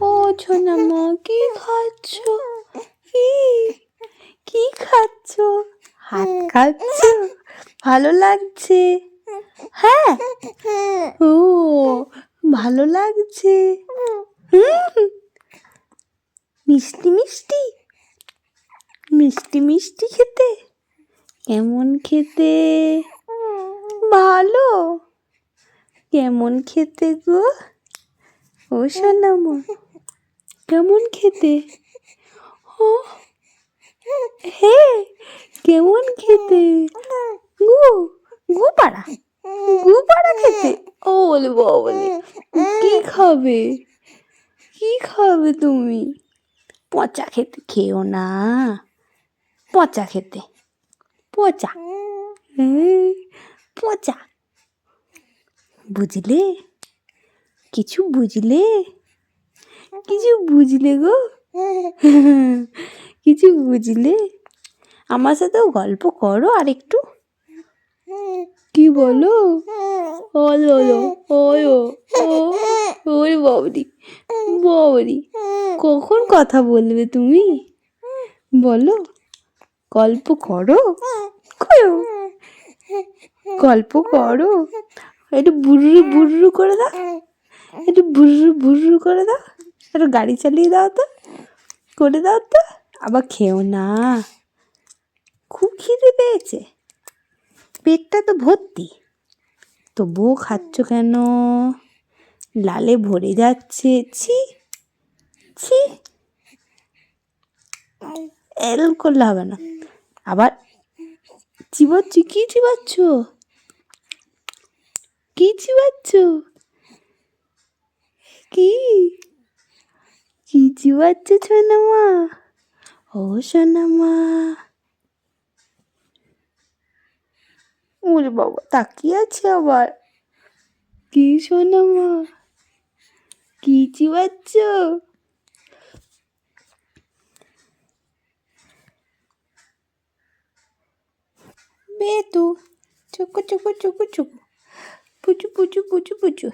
ও সোনামা, কি খাচ্ছ? কি কি খাচ্ছ? হাত খাচ্ছ? ভালো লাগছে? হ্যাঁ, ও ভালো লাগছে। মিষ্টি মিষ্টি মিষ্টি মিষ্টি খেতে? কেমন খেতে? ভালো। কেমন খেতে গো? ও সোনামা, কেমন খেতে? ও হে, কেমন খেতে? গু গু পাড়া, গু পাড়া খেতে? ও বলে বলে, কি খাবে? কি খাবে তুমি? পচা খেতে খেও না, পচা খেতে, পচা, পচা। বুঝলে? কিছু বুঝলে? কিছু বুঝলে গো? কিছু বুঝলে? আমার সাথেও গল্প করো আর একটু। কি বলো? বলো বলো, ওরে বাবরি বাবরি, কখন কথা বলবে তুমি? বলো, গল্প করো, করো, গল্প করো। একটু বুররু বুররু করে দাও, একটু বুররু বুররু করে দাও, একটু গাড়ি চালিয়ে দাও তো, করে দাও তো। আবার খেও না, খুব খিদে পেয়েছে, পেটটা তো ভর্তি, তবুও খাচ্ছ কেন? লালে ভরে যাচ্ছে, ছি ছি। এল করলে হবে না, আবার চিবাচ্ছি। কি চিবাচ্ছ? কি চিবাচ্ছ? কি কি চিবাচ্ছ সোনামা? ও সোনামা, ওরে বাবা, তাকিয়ে আছে আবার। কি সোনামা, কি চিবাচ্ছ? বেতু, চুকু চুকু চুকু চুকু, পুচু পুচু পুচু পুচু।